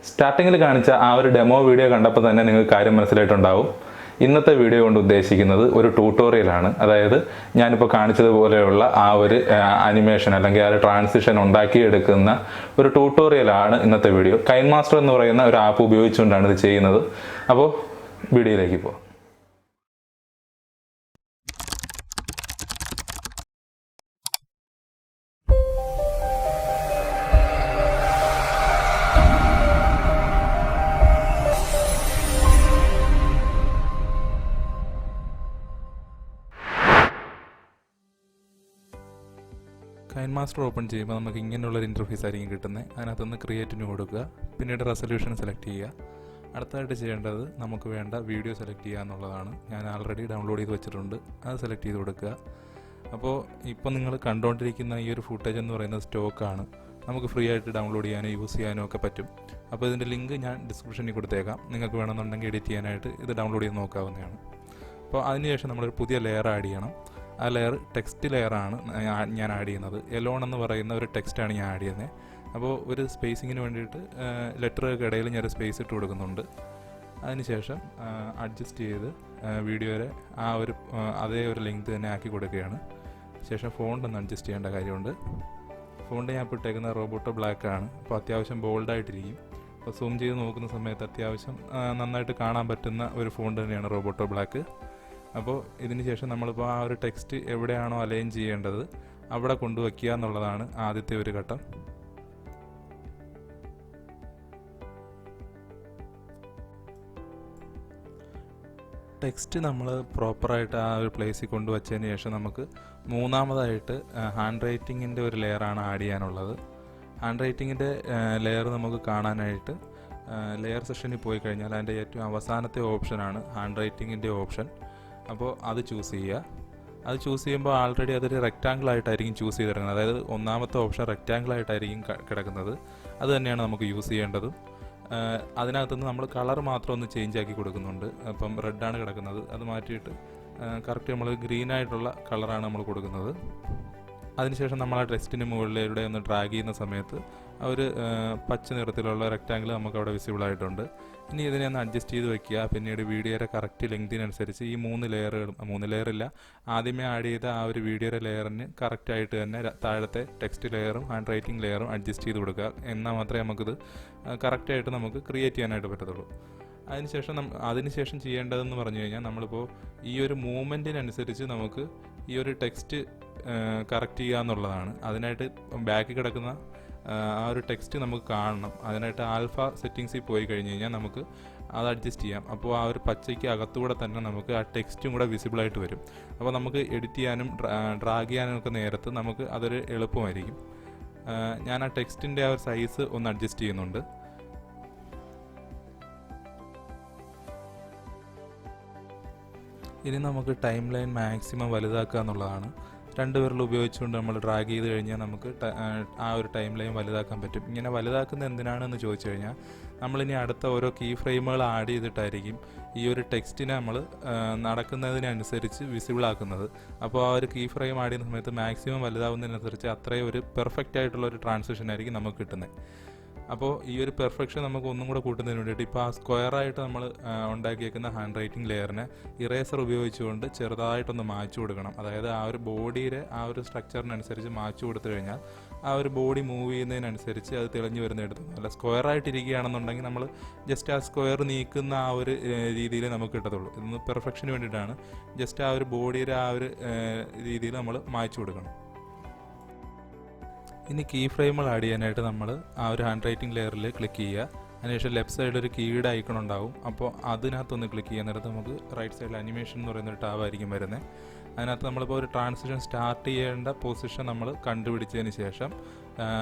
സ്റ്റാർട്ടിങ്ങിൽ കാണിച്ച ആ ഒരു ഡെമോ വീഡിയോ കണ്ടപ്പോൾ തന്നെ നിങ്ങൾക്ക് കാര്യം മനസ്സിലായിട്ടുണ്ടാവും. ഇന്നത്തെ വീഡിയോ കൊണ്ട് ഉദ്ദേശിക്കുന്നത് ഒരു ട്യൂട്ടോറിയലാണ്. അതായത് ഞാനിപ്പോൾ കാണിച്ചതുപോലെയുള്ള ആ ഒരു അനിമേഷൻ അല്ലെങ്കിൽ ആ ഒരു ട്രാൻസിഷൻ ഉണ്ടാക്കിയെടുക്കുന്ന ഒരു ട്യൂട്ടോറിയലാണ് ഇന്നത്തെ വീഡിയോ. കൈൻമാസ്റ്റർ എന്ന് പറയുന്ന ഒരു ആപ്പ് ഉപയോഗിച്ചുകൊണ്ടാണ് ഇത് ചെയ്യുന്നത്. അപ്പോൾ വീഡിയോയിലേക്ക് പോകാം. കൈൻമാസ്റ്റർ ഓപ്പൺ ചെയ്യുമ്പോൾ നമുക്ക് ഇങ്ങനെയുള്ളൊരു ഇൻ്റർഫേസ് ആയിരിക്കും കിട്ടുന്നത്. അതിനകത്തുനിന്ന് ക്രിയേറ്റിന് കൊടുക്കുക, പിന്നീട് റെസൊല്യൂഷൻ സെലക്ട് ചെയ്യുക. അടുത്തായിട്ട് ചെയ്യേണ്ടത് നമുക്ക് വേണ്ട വീഡിയോ സെലക്ട് ചെയ്യുക എന്നുള്ളതാണ്. ഞാൻ ആൾറെഡി ഡൗൺലോഡ് ചെയ്ത് വെച്ചിട്ടുണ്ട്, അത് സെലക്ട് ചെയ്ത് കൊടുക്കുക. അപ്പോൾ ഇപ്പോൾ നിങ്ങൾ കണ്ടുകൊണ്ടിരിക്കുന്ന ഈ ഒരു ഫുട്ടേജ് എന്ന് പറയുന്നത് സ്റ്റോക്കാണ്. നമുക്ക് ഫ്രീ ആയിട്ട് ഡൗൺലോഡ് ചെയ്യാനോ യൂസ് ചെയ്യാനോ ഒക്കെ പറ്റും. അപ്പോൾ ഇതിൻ്റെ ലിങ്ക് ഞാൻ ഡിസ്ക്രിപ്ഷനിൽ കൊടുത്തേക്കാം. നിങ്ങൾക്ക് വേണമെന്നുണ്ടെങ്കിൽ എഡിറ്റ് ചെയ്യാനായിട്ട് ഇത് ഡൗൺലോഡ് ചെയ്ത് നോക്കാവുന്നതാണ്. അപ്പോൾ അതിനുശേഷം നമ്മളൊരു പുതിയ ലെയർ ആഡ് ചെയ്യണം. ആ ലെയർ ടെക്സ്റ്റ് ലെയറാണ് ഞാൻ ആഡ് ചെയ്യുന്നത്. എലോൺ എന്ന് പറയുന്ന ഒരു ടെക്സ്റ്റാണ് ഞാൻ ആഡ് ചെയ്യുന്നത്. അപ്പോൾ ഒരു സ്പേസിങ്ങിന് വേണ്ടിയിട്ട് ലെറ്ററുകൾക്ക് ഇടയിൽ ഞാനൊരു സ്പേസ് ഇട്ട് കൊടുക്കുന്നുണ്ട്. അതിനുശേഷം അഡ്ജസ്റ്റ് ചെയ്ത് വീഡിയോയുടെ ആ ഒരു അതേ ഒരു ലെങ്ത് തന്നെ ആക്കി കൊടുക്കുകയാണ്. ശേഷം ഫോണ്ട് ഒന്ന് അഡ്ജസ്റ്റ് ചെയ്യേണ്ട കാര്യമുണ്ട്. ഫോണ്ട് ഞാൻ ഇപ്പോൾ ഇട്ടേക്കുന്ന റോബോട്ടോ ബ്ലാക്ക് ആണ്. അപ്പോൾ അത്യാവശ്യം ബോൾഡായിട്ടിരിക്കും. അപ്പോൾ സൂം ചെയ്ത് നോക്കുന്ന സമയത്ത് അത്യാവശ്യം നന്നായിട്ട് കാണാൻ പറ്റുന്ന ഒരു ഫോണ്ട് തന്നെയാണ് റോബോട്ടോ ബ്ലാക്ക്. അപ്പോൾ ഇതിന് ശേഷം നമ്മളിപ്പോൾ ആ ഒരു ടെക്സ്റ്റ് എവിടെയാണോ അലൈൻ ചെയ്യേണ്ടത് അവിടെ കൊണ്ടുവയ്ക്കുക എന്നുള്ളതാണ് ആദ്യത്തെ ഒരു ഘട്ടം. ടെക്സ്റ്റ് നമ്മൾ പ്രോപ്പറായിട്ട് ആ ഒരു പ്ലേസിൽ കൊണ്ടുവച്ചതിന് ശേഷം നമുക്ക് മൂന്നാമതായിട്ട് ഹാൻഡ് റൈറ്റിങ്ങിൻ്റെ ഒരു ലെയറാണ് ആഡ് ചെയ്യാനുള്ളത്. ഹാൻഡ് റൈറ്റിങ്ങിൻ്റെ ലെയർ നമുക്ക് കാണാനായിട്ട് ലെയർ സെഷനിൽ പോയി കഴിഞ്ഞാൽ അതിൻ്റെ ഏറ്റവും അവസാനത്തെ ഓപ്ഷനാണ് ഹാൻഡ് റൈറ്റിങ്ങിൻ്റെ ഓപ്ഷൻ. അപ്പോൾ അത് ചൂസ് ചെയ്യുക. അത് ചൂസ് ചെയ്യുമ്പോൾ ആൾറെഡി അതൊരു റെക്റ്റാങ്കിൾ ആയിട്ടായിരിക്കും ചൂസ് ചെയ്തിരിക്കുന്നത്. അതായത് ഒന്നാമത്തെ ഓപ്ഷൻ റെക്റ്റാങ്കിൾ ആയിട്ടായിരിക്കും കിടക്കുന്നത്. അത് തന്നെയാണ് നമുക്ക് യൂസ് ചെയ്യേണ്ടതും. അതിനകത്തുനിന്ന് നമ്മൾ കളർ മാത്രം ഒന്ന് ചേഞ്ച് ആക്കി കൊടുക്കുന്നുണ്ട്. അപ്പം റെഡാണ് കിടക്കുന്നത്, അത് മാറ്റിയിട്ട് കറക്റ്റ് നമ്മൾ ഗ്രീൻ ആയിട്ടുള്ള കളറാണ് നമ്മൾ കൊടുക്കുന്നത്. അതിനുശേഷം നമ്മൾ ആ ടെക്സ്റ്റിന് മുകളിലൂടെ ഒന്ന് ഡ്രാഗ് ചെയ്യുന്ന സമയത്ത് ആ ഒരു പച്ച നിറത്തിലുള്ള റെക്റ്റാങ്കിൾ നമുക്ക് അവിടെ വിസിബിൾ ആയിട്ടുണ്ട്. ഇനി ഇതിനെ ഒന്ന് അഡ്ജസ്റ്റ് ചെയ്ത് വെക്കുക. പിന്നീട് വീഡിയോയുടെ കറക്റ്റ് ലെങ്തിനനുസരിച്ച് ഈ മൂന്ന് ലെയറില്ല, ആദ്യമേ ആഡ് ചെയ്ത ആ ഒരു വീഡിയോയുടെ ലെയറിന് കറക്റ്റായിട്ട് തന്നെ താഴത്തെ ടെക്സ്റ്റ് ലെയറും ഹാൻഡ് റൈറ്റിംഗ് ലെയറും അഡ്ജസ്റ്റ് ചെയ്ത് കൊടുക്കുക. എന്നാൽ മാത്രമേ നമുക്കിത് കറക്റ്റായിട്ട് നമുക്ക് ക്രിയേറ്റ് ചെയ്യാനായിട്ട് പറ്റത്തുള്ളൂ. അതിനുശേഷം ചെയ്യേണ്ടതെന്ന് പറഞ്ഞു കഴിഞ്ഞാൽ നമ്മളിപ്പോൾ ഈ ഒരു മൂവ്മെൻറ്റിനനുസരിച്ച് നമുക്ക് ഈ ഒരു ടെക്സ്റ്റ് കറക്റ്റ് ചെയ്യുക എന്നുള്ളതാണ്. അതിനായിട്ട് ബാക്കിൽ കിടക്കുന്ന ആ ഒരു ടെക്സ്റ്റ് നമുക്ക് കാണണം. അതിനായിട്ട് ആൽഫ സെറ്റിങ്സിൽ പോയി കഴിഞ്ഞ് കഴിഞ്ഞാൽ നമുക്ക് അത് അഡ്ജസ്റ്റ് ചെയ്യാം. അപ്പോൾ ആ ഒരു പച്ചയ്ക്ക് അകത്തുകൂടെ തന്നെ നമുക്ക് ആ ടെക്സ്റ്റും കൂടെ വിസിബിളായിട്ട് വരും. അപ്പോൾ നമുക്ക് എഡിറ്റ് ചെയ്യാനും ഡ്രാഗ് ചെയ്യാനും ഒക്കെ നേരത്ത് നമുക്ക് അതൊരു എളുപ്പമായിരിക്കും. ഞാൻ ആ ടെക്സ്റ്റിൻ്റെ ആ ഒരു സൈസ് ഒന്ന് അഡ്ജസ്റ്റ് ചെയ്യുന്നുണ്ട്. ഇനി നമുക്ക് ടൈം ലൈൻ മാക്സിമം വലുതാക്കുക എന്നുള്ളതാണ്. രണ്ട് വിരൽ ഉപയോഗിച്ചുകൊണ്ട് നമ്മൾ ഡ്രാഗ് ചെയ്ത് കഴിഞ്ഞാൽ നമുക്ക് ആ ഒരു ടൈം ലൈൻ വലുതാക്കാൻ പറ്റും. ഇങ്ങനെ വലുതാക്കുന്നത് എന്തിനാണെന്ന് ചോദിച്ചു കഴിഞ്ഞാൽ നമ്മളിനി അടുത്ത ഓരോ കീ ഫ്രെയിമുകൾ ആഡ് ചെയ്തിട്ടായിരിക്കും ഈ ഒരു ടെക്സ്റ്റിനെ നമ്മൾ നടക്കുന്നതിനനുസരിച്ച് വിസിബിൾ ആക്കുന്നത്. അപ്പോൾ ആ ഒരു കീ ഫ്രെയിം ആഡ് ചെയ്യുന്ന സമയത്ത് മാക്സിമം വലുതാവുന്നതിനനുസരിച്ച് അത്രയും ഒരു പെർഫെക്റ്റ് ആയിട്ടുള്ള ഒരു ട്രാൻസിഷൻ ആയിരിക്കും നമുക്ക് കിട്ടുന്നത്. അപ്പോൾ ഈ ഒരു പെർഫെക്ഷൻ നമുക്ക് ഒന്നും കൂടെ കൂട്ടുന്നതിന് വേണ്ടിയിട്ട് ഇപ്പോൾ ആ സ്ക്വയറായിട്ട് നമ്മൾ ഉണ്ടാക്കിയേക്കുന്ന ഹാൻഡ് റൈറ്റിംഗ് ലെയറിനെ ഇറേസർ ഉപയോഗിച്ചുകൊണ്ട് ചെറുതായിട്ടൊന്ന് മായ്ച്ചു കൊടുക്കണം. അതായത് ആ ഒരു ബോഡിയുടെ ആ ഒരു സ്ട്രക്ചറിനനുസരിച്ച് മായ്ച്ചു കൊടുത്തു കഴിഞ്ഞാൽ ആ ഒരു ബോഡി മൂവ് ചെയ്യുന്നതിനനുസരിച്ച് അത് തെളിഞ്ഞു വരുന്നെടുത്തു. അല്ല സ്ക്വയറായിട്ടിരിക്കുകയാണെന്നുണ്ടെങ്കിൽ നമ്മൾ ജസ്റ്റ് ആ സ്ക്വയർ നീക്കുന്ന ആ ഒരു രീതിയിൽ നമുക്ക് കിട്ടത്തുള്ളൂ. ഇതൊന്ന് പെർഫെക്ഷന് വേണ്ടിയിട്ടാണ്. ജസ്റ്റ് ആ ഒരു ബോഡിയുടെ ആ ഒരു രീതിയിൽ നമ്മൾ മായ്ച്ചു കൊടുക്കണം. ഇനി കീ ഫ്രെയിമുകൾ ആഡ് ചെയ്യാനായിട്ട് നമ്മൾ ആ ഒരു ഹാൻഡ് റൈറ്റിംഗ് ലെയറിൽ ക്ലിക്ക് ചെയ്യുക. അതിനുശേഷം ലെഫ്റ്റ് സൈഡിൽ ഒരു കീയുടെ ഐക്കൺ ഉണ്ടാവും. അപ്പോൾ അതിനകത്തൊന്ന് ക്ലിക്ക് ചെയ്യുന്ന നേരത്ത് നമുക്ക് റൈറ്റ് സൈഡിൽ അനിമേഷൻ എന്ന് പറയുന്നൊരു ടാബ് ആയിരിക്കും വരുന്നത്. അതിനകത്ത് നമ്മളിപ്പോൾ ഒരു ട്രാൻസിഷൻ സ്റ്റാർട്ട് ചെയ്യേണ്ട പൊസിഷൻ നമ്മൾ കണ്ടുപിടിച്ചതിന് ശേഷം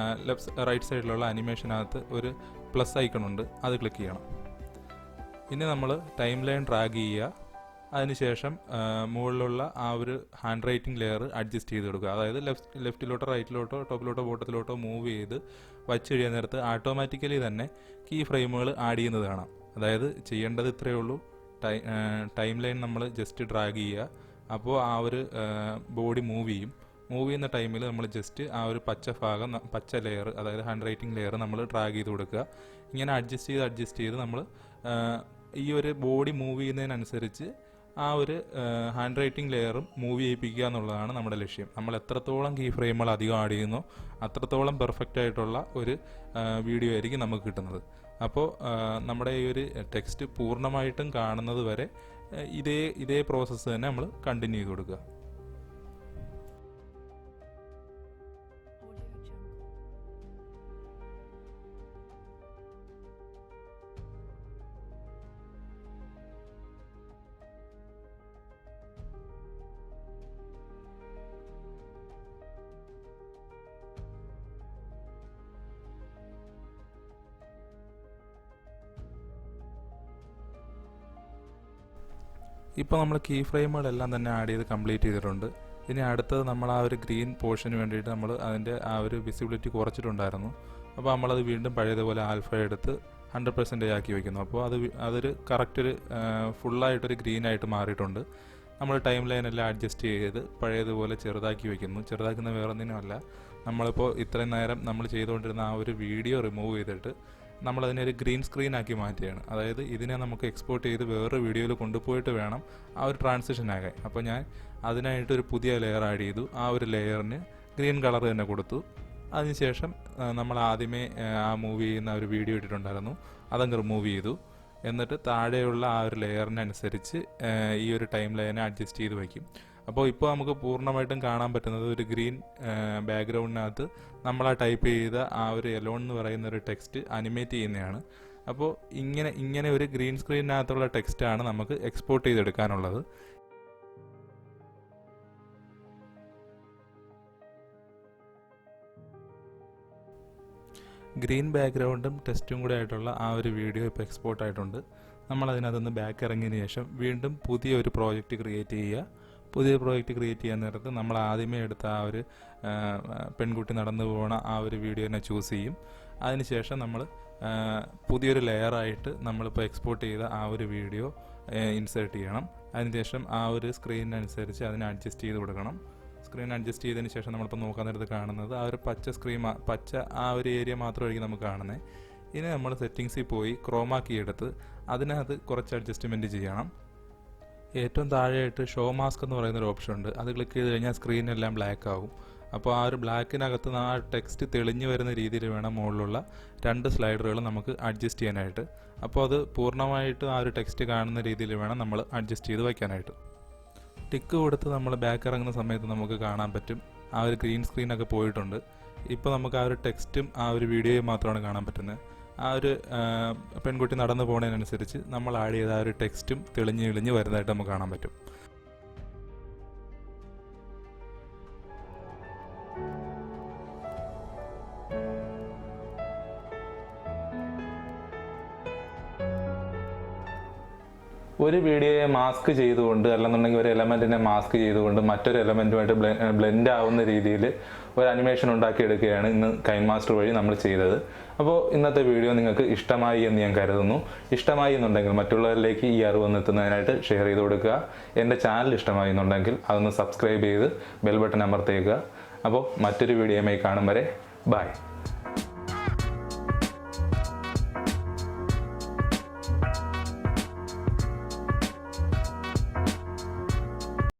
റൈറ്റ് സൈഡിലുള്ള അനിമേഷനകത്ത് ഒരു പ്ലസ് ഐക്കൺ ഉണ്ട്, അത് ക്ലിക്ക് ചെയ്യണം. ഇനി നമ്മൾ ടൈം ലൈൻ ഡ്രാഗ് ചെയ്യുക. അതിനുശേഷം മുകളിലുള്ള ആ ഒരു ഹാൻഡ് റൈറ്റിംഗ് ലെയർ അഡ്ജസ്റ്റ് ചെയ്ത് കൊടുക്കുക. അതായത് ലെഫ്റ്റിലോട്ടോ റൈറ്റിലോട്ടോ ടോപ്പിലോട്ടോ ബോട്ടത്തിലോട്ടോ മൂവ് ചെയ്ത് വച്ച് കഴിയാൻ നേരത്ത് ഓട്ടോമാറ്റിക്കലി തന്നെ കീ ഫ്രെയിമുകൾ ആഡ് ചെയ്യുന്നത് കാണാം. അതായത് ചെയ്യേണ്ടത് ഇത്രയേ ഉള്ളൂ. ടൈം ലൈൻ നമ്മൾ ജസ്റ്റ് ഡ്രാഗ് ചെയ്യുക. അപ്പോൾ ആ ഒരു ബോഡി മൂവ് ചെയ്യും. മൂവ് ചെയ്യുന്ന ടൈമിൽ നമ്മൾ ജസ്റ്റ് ആ ഒരു പച്ച ലെയർ, അതായത് ഹാൻഡ് റൈറ്റിംഗ് ലെയർ നമ്മൾ ഡ്രാഗ് ചെയ്ത് കൊടുക്കുക. ഇങ്ങനെ അഡ്ജസ്റ്റ് ചെയ്ത് നമ്മൾ ഈ ഒരു ബോഡി മൂവ് ചെയ്യുന്നതിനനുസരിച്ച് ആ ഒരു ഹാൻഡ് റൈറ്റിംഗ് ലെയറും മൂവ് ചെയ്യിപ്പിക്കുക എന്നുള്ളതാണ് നമ്മുടെ ലക്ഷ്യം. നമ്മൾ എത്രത്തോളം കീ ഫ്രെയിമുകൾ അധികം ആഡ് ചെയ്യുന്നോ അത്രത്തോളം പെർഫെക്റ്റ് ആയിട്ടുള്ള ഒരു വീഡിയോ ആയിരിക്കും നമുക്ക് കിട്ടുന്നത്. അപ്പോൾ നമ്മുടെ ഈ ഒരു ടെക്സ്റ്റ് പൂർണ്ണമായിട്ടും കാണുന്നത് വരെ ഇതേ പ്രോസസ്സ് തന്നെ നമ്മൾ കണ്ടിന്യൂ ചെയ്ത് കൊടുക്കുക. ഇപ്പോൾ നമ്മൾ കീ ഫ്രെയിമുകളെല്ലാം തന്നെ ആഡ് ചെയ്ത് കംപ്ലീറ്റ് ചെയ്തിട്ടുണ്ട്. ഇനി അടുത്തത് നമ്മൾ ആ ഒരു ഗ്രീൻ പോർഷന് വേണ്ടിയിട്ട് നമ്മൾ അതിൻ്റെ ആ ഒരു വിസിബിലിറ്റി കുറച്ചിട്ടുണ്ടായിരുന്നു. അപ്പോൾ നമ്മളത് വീണ്ടും പഴയതുപോലെ ആൽഫ എടുത്ത് 100% ആക്കി വയ്ക്കുന്നു. അപ്പോൾ അതൊരു കറക്റ്റ് ഒരു ഫുള്ളായിട്ടൊരു ഗ്രീനായിട്ട് മാറിയിട്ടുണ്ട്. നമ്മൾ ടൈം ലൈനെല്ലാം അഡ്ജസ്റ്റ് ചെയ്ത് പഴയതുപോലെ ചെറുതാക്കി വയ്ക്കുന്നു. ചെറുതാക്കുന്ന വേറൊന്നിനുമല്ല, നമ്മളിപ്പോൾ ഇത്രയും നേരം നമ്മൾ ചെയ്തുകൊണ്ടിരുന്ന ആ ഒരു വീഡിയോ റിമൂവ് ചെയ്തിട്ട് നമ്മളതിനെ ഒരു ഗ്രീൻ സ്ക്രീനാക്കി മാറ്റുകയാണ്. അതായത് ഇതിനെ നമുക്ക് എക്സ്പോർട്ട് ചെയ്ത് വേറൊരു വീഡിയോയിൽ കൊണ്ടുപോയിട്ട് വേണം ആ ഒരു ട്രാൻസിഷൻ ആകാൻ. അപ്പോൾ ഞാൻ അതിനായിട്ടൊരു പുതിയ ലെയർ ആഡ് ചെയ്തു. ആ ഒരു ലെയറിന് ഗ്രീൻ കളർ തന്നെ കൊടുത്തു. അതിനുശേഷം നമ്മൾ ആദ്യമേ ആ മൂവ് ചെയ്യുന്ന ഒരു വീഡിയോ ഇട്ടിട്ടുണ്ടായിരുന്നു, അതങ്ങ് റിമൂവ് ചെയ്തു. എന്നിട്ട് താഴെയുള്ള ആ ഒരു ലെയറിനനുസരിച്ച് ഈ ഒരു ടൈം ലൈനെ അഡ്ജസ്റ്റ് ചെയ്ത് വയ്ക്കും. അപ്പോൾ ഇപ്പോൾ നമുക്ക് പൂർണ്ണമായിട്ടും കാണാൻ പറ്റുന്നത് ഒരു ഗ്രീൻ ബാക്ക്ഗ്രൗണ്ടിനകത്ത് നമ്മൾ ആ ടൈപ്പ് ചെയ്ത ആ ഒരു എലോൺ എന്ന് പറയുന്ന ഒരു ടെക്സ്റ്റ് അനിമേറ്റ് ചെയ്യുന്നതാണ്. അപ്പോൾ ഇങ്ങനെ ഒരു ഗ്രീൻ സ്ക്രീനിനകത്തുള്ള ടെക്സ്റ്റാണ് നമുക്ക് എക്സ്പോർട്ട് ചെയ്തെടുക്കാനുള്ളത്. ഗ്രീൻ ബാക്ക്ഗ്രൗണ്ടും ടെക്സ്റ്റും കൂടെ ആയിട്ടുള്ള ആ ഒരു വീഡിയോ ഇപ്പോൾ എക്സ്പോർട്ട് ആയിട്ടുണ്ട്. നമ്മളതിനകത്തുനിന്ന് ബാക്ക് ഇറങ്ങിയതിന് ശേഷം വീണ്ടും പുതിയൊരു പ്രോജക്റ്റ് ക്രിയേറ്റ് ചെയ്യുക. പുതിയ പ്രോജക്റ്റ് ക്രിയേറ്റ് ചെയ്യാൻ നേരത്ത് നമ്മൾ ആദ്യമേ എടുത്ത ആ ഒരു പെൺകുട്ടി നടന്നു പോകണ ആ ഒരു വീഡിയോ തന്നെ ചൂസ് ചെയ്യും. അതിനുശേഷം നമ്മൾ പുതിയൊരു ലെയറായിട്ട് നമ്മളിപ്പോൾ എക്സ്പോർട്ട് ചെയ്ത ആ ഒരു വീഡിയോ ഇൻസേർട്ട് ചെയ്യണം. അതിനുശേഷം ആ ഒരു സ്ക്രീനിനനുസരിച്ച് അതിനെ അഡ്ജസ്റ്റ് ചെയ്ത് കൊടുക്കണം. സ്ക്രീൻ അഡ്ജസ്റ്റ് ചെയ്തതിന് ശേഷം നമ്മളിപ്പോൾ നോക്കാൻ നേരത്ത് കാണുന്നത് ആ ഒരു പച്ച ആ ഒരു ഏരിയ മാത്രമായിരിക്കും നമുക്ക് കാണുന്നത്. ഇനി നമ്മൾ സെറ്റിങ്സിൽ പോയി ക്രോമാ കീ എടുത്ത് അതിനകത്ത് കുറച്ച് അഡ്ജസ്റ്റ്മെൻറ്റ് ചെയ്യണം. ഏറ്റവും താഴെയായിട്ട് ഷോ മാസ്ക് എന്ന് പറയുന്നൊരു ഓപ്ഷൻ ഉണ്ട്. അത് ക്ലിക്ക് ചെയ്ത് കഴിഞ്ഞാൽ സ്ക്രീനെല്ലാം ബ്ലാക്ക് ആവും. അപ്പോൾ ആ ഒരു ബ്ലാക്കിനകത്ത് ആ ടെക്സ്റ്റ് തെളിഞ്ഞു വരുന്ന രീതിയിൽ വേണം മുകളിലുള്ള 2 സ്ലൈഡറുകൾ നമുക്ക് അഡ്ജസ്റ്റ് ചെയ്യാനായിട്ട്. അപ്പോൾ അത് പൂർണ്ണമായിട്ട് ആ ഒരു ടെക്സ്റ്റ് കാണുന്ന രീതിയിൽ വേണം നമ്മൾ അഡ്ജസ്റ്റ് ചെയ്ത് വയ്ക്കാനായിട്ട്. ടിക്ക് കൊടുത്ത് നമ്മൾ ബാക്ക് ഇറങ്ങുന്ന സമയത്ത് നമുക്ക് കാണാൻ പറ്റും ആ ഒരു ഗ്രീൻ സ്ക്രീനൊക്കെ പോയിട്ടുണ്ട്. ഇപ്പോൾ നമുക്ക് ആ ഒരു ടെക്സ്റ്റും ആ ഒരു വീഡിയോയും മാത്രമാണ് കാണാൻ പറ്റുന്നത്. ആ ഒരു പെൺകുട്ടി നടന്നു പോകുന്നതിനനുസരിച്ച് നമ്മൾ ആഡ് ചെയ്ത ആ ഒരു ടെക്സ്റ്റും തെളിഞ്ഞ് വരുന്നതായിട്ട് നമുക്ക് കാണാൻ പറ്റും. ഒരു വീഡിയോയെ മാസ്ക് ചെയ്തുകൊണ്ട് അല്ലെന്നുണ്ടെങ്കിൽ ഒരു എലമെൻറ്റിനെ മാസ്ക് ചെയ്തുകൊണ്ട് മറ്റൊരു എലമെൻറ്റുമായിട്ട് ബ്ലെൻഡ് ആവുന്ന രീതിയിൽ ഒരു അനിമേഷൻ ഉണ്ടാക്കിയെടുക്കുകയാണ് ഇന്ന് കൈൻമാസ്റ്റർ വഴി നമ്മൾ ചെയ്തത്. അപ്പോൾ ഇന്നത്തെ വീഡിയോ നിങ്ങൾക്ക് ഇഷ്ടമായി എന്ന് ഞാൻ കരുതുന്നു. ഇഷ്ടമായി എന്നുണ്ടെങ്കിൽ മറ്റുള്ളവരിലേക്ക് ഈ അറിവ് എത്തുന്നതിനായിട്ട് ഷെയർ ചെയ്ത് കൊടുക്കുക. എൻ്റെ ചാനൽ ഇഷ്ടമായി എന്നുണ്ടെങ്കിൽ അതൊന്ന് സബ്സ്ക്രൈബ് ചെയ്ത് ബെൽ ബട്ടൺ അമർത്തേക്കുക. അപ്പോൾ മറ്റൊരു വീഡിയോയുമായി കാണും വരെ ബൈ.